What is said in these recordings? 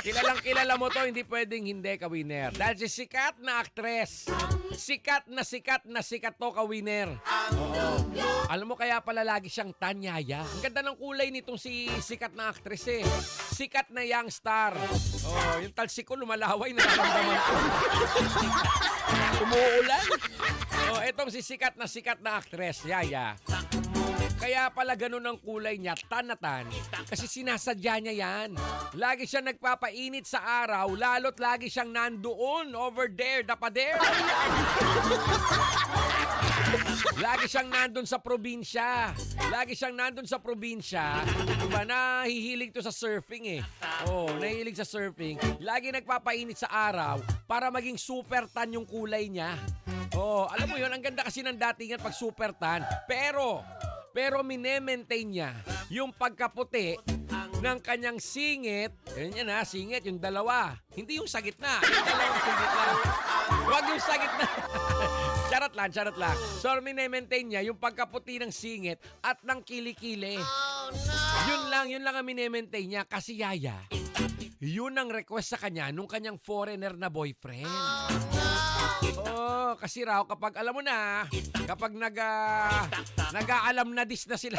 Kilalang kilala mo to, hindi pwedeng hindi ka-winner. Dahil si sikat na aktres. Sikat na sikat to ka-winner. Oo. Alam mo kaya pala lagi siyang tanyaya. Ang ganda ng kulay nitong si sikat na aktres eh. Sikat na young star. Oh, yung talsik ko lumalaway, nararamdaman ko. Umuulan. Oh, etong si sikat na aktres, Yaya. Kaya pala ganun ang kulay niya, tanatan. Kasi sinasadya niya yan. Lagi siyang nagpapainit sa araw, lalo't lagi siyang nandoon, over there, dapader. Lagi siyang nandun sa probinsya. Diba, nahihilig to sa surfing eh. Oh, nahihilig sa surfing. Lagi nagpapainit sa araw para maging super tan yung kulay niya. Oh, alam mo yun, ang ganda kasi ng datingan pag super tan. Pero mine-maintain niya yung pagkaputi ng kanyang singit. Yan na, singit, yung dalawa. Hindi yung sa gitna. Yung dalawang singit lang. Huwag yung sa gitna. Charot lang. So, mine-maintain niya yung pagkaputi ng singit at ng kilikili. Oh, no! Yun lang ang mine-maintain niya kasi Yaya. Yun ang request sa kanya nung kanyang foreigner na boyfriend. Oh, no! Oh, kasi raw kapag alam mo na, kapag nag-aalam na dis na sila.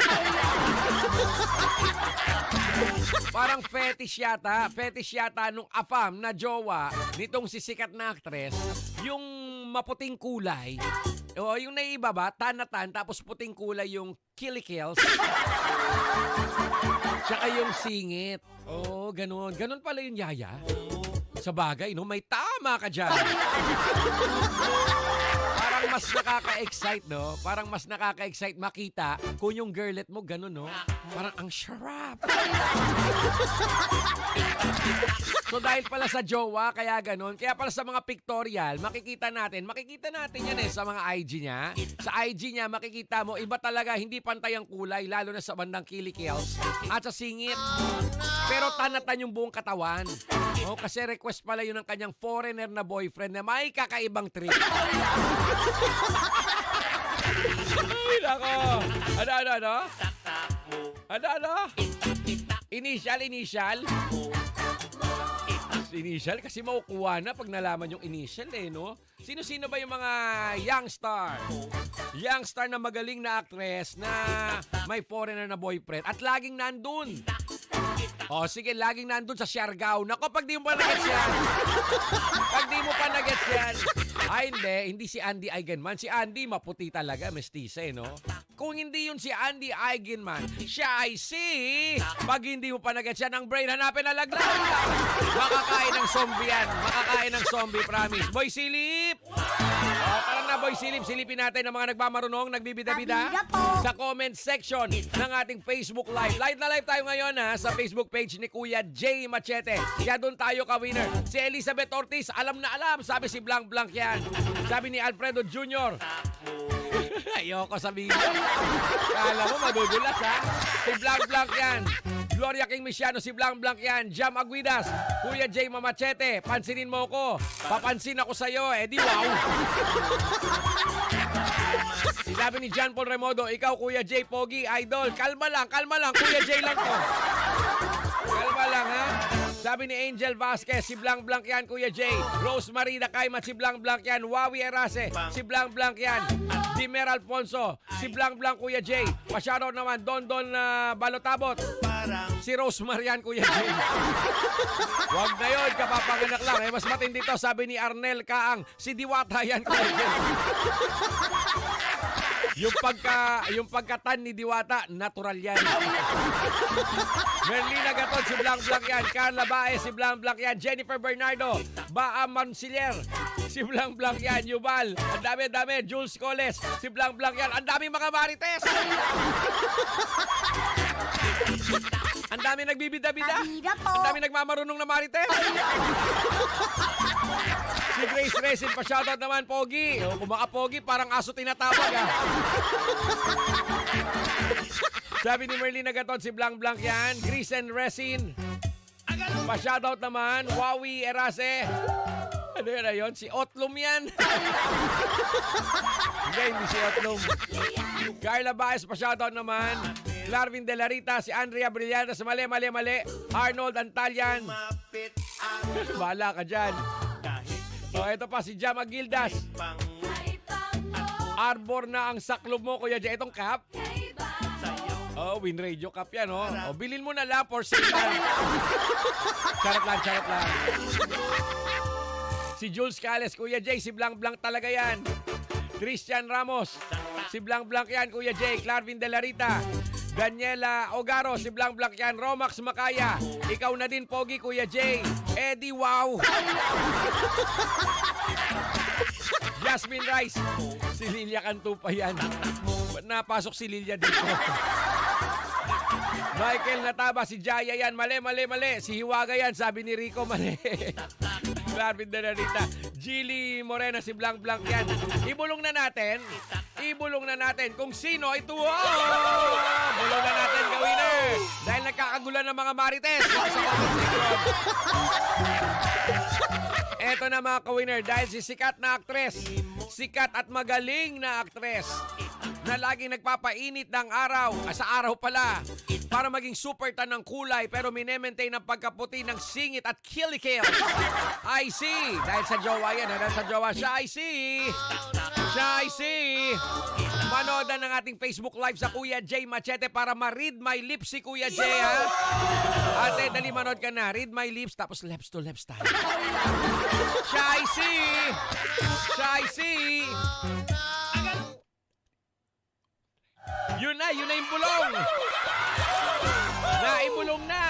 Parang fetish yata nung afam na jowa nitong si sikat na aktres, yung maputing kulay. O, yung naiibaba, tanatan, tapos puting kulay yung kilikils. Tsaka yung singit. Oh, ganun. Ganun pala yung Yaya. Sa bagay, no? May tama ka dyan. Parang mas nakaka-excite, no? Parang mas nakaka-excite makita kung yung girlet mo ganun, no? Parang ang sharap. So dahil pala sa jowa, kaya ganun. Kaya pala sa mga pictorial, makikita natin yan eh sa mga IG niya. Sa IG niya, makikita mo, iba talaga, hindi pantay ang kulay, lalo na sa bandang kilikils at sa singit. Pero tanatan yung buong katawan. Oh, kasi request pala yun ng kanyang foreigner na boyfriend na may kakaibang trip. Ay, nako. Ano? Initial? Initial? Kasi makukuha na pag nalaman yung initial eh, no? Sino-sino ba yung mga young star? Young star na magaling na actress na may foreigner na boyfriend at laging nandun. O sige, laging nandun sa Siargao. Nako, pag di mo pa nag-gets yan. Ay, hindi si Andy Eigenman. Si Andy, maputi talaga, mestiza, no? Kung hindi yun si Andy Eigenman, siya ay si... Pag hindi mo pa nag-gets yan, ang brain, hanapin na laglag. Makakain ng zombie yan. Promise. Boy Silip! Parang na, Boy Silip. Silipin natin ang mga nagmamarunong, nagbibida-bida sa comment section ng ating Facebook Live. Live na live tayo ngayon sa Facebook page ni Kuya J. Machete. Kaya doon tayo ka-winner. Si Elizabeth Ortiz, alam na alam. Sabi si Blanc Blanc yan. Sabi ni Alfredo Jr. Ayoko sabihin. Kala mo madudulas ha. Si Blanc Blanc yan. Gloria King Misiano, si Blanc Blanc yan. Jam Aguidas, Kuya J. Machete. Pansinin mo ko. Papansin ako sa'yo. Di wow. Sabi ni John Paul Remodo, ikaw Kuya J. Pogi, idol. Kalma lang. Kuya J lang to. Kalma lang ha. Sabi ni Angel Vasquez, si Blanc Blanc yan, Kuya J. Rose Marina Kaimat, si Blanc Blanc yan. Wawi Erase, si Blanc Blanc yan. Dimer Alfonso, si Blanc Blanc, Kuya J. Pasyaro naman, Don Balotabot. Si Rose Marian, Kuya J. Huwag na yun, kapapanganak lang. Mas matindi to, sabi ni Arnel Kaang, si Diwata yan, Kuya J. Yung pagkatan ni Diwata, natural yan. Merlina Gatot, si Blanc Blanc yan. Carla Baez, si Blanc Blanc yan. Jennifer Bernardo, Baa Manciller, si Blanc Blanc yan. Yubal, ang dami. Jules Coles, si Blanc Blanc yan. Ang dami mga marites. Ang dami nagbibida-bida. Ang dami nagmamarunong na marites. Si Grace Resin, pa-shoutout naman, Pogi. Kung baka Pogi, parang aso tinatawag Sabi ni Merlina Gatot, si Blanc Blanc yan. Grisen Resin. Pa-shoutout naman, Wawi Erase. Ano yun? Si Otlum yan. Hindi si Otlum. Carla Baez, pa-shoutout naman. Clarvin De La Rita, si Andrea Brillantes, mali. Arnold Antalyan. Bahala ka dyan. O, ito pa si Jam Agildas. Arbor na ang saklob mo, Kuya Jay. Itong cap. Oh, Win Radio Cup yan, oh. O, bilhin mo na lang for sale lang. Charot lang. Si Jules Cales, Kuya Jay, si Blanc Blanc talaga yan. Christian Ramos, si Blanc Blanc yan, Kuya Jay. Clarvin De La Rita, Daniela Ogaro, si Blanc Blanc yan. Romax Makaya, ikaw na din, Pogi, Kuya Jay. Eddie, wow. Jasmine Rice, si Lilia Cantupa yan. Ba't napasok si Lilia dito? Michael Nataba, si Jaya yan. Mali. Si Hiwaga yan, sabi ni Rico, mali. Clarvin De La Rita, Gilly Morena, si Blanc Blanc yan. Ibulong na natin kung sino ito. Bulong na natin, ka-winner. Dahil nagkakagulan ng mga marites. Eto na mga ka-winner, dahil si sikat na aktres, sikat at magaling na aktres, na laging nagpapainit ng araw, sa araw pala, para maging super tan ng kulay, pero minemaintain ang pagkaputi ng singit at kilikil. I see. Dahil sa jowa yan, dahil sa jowa siya, I see. Manodan ng ating Facebook Live sa Kuya Jay Machete para ma-read my lips si Kuya Jay, ha? Ate, dali manood ka na. Read my lips, tapos lips to lips tayo. Shy C! Yun na yung bulong. Naibulong na.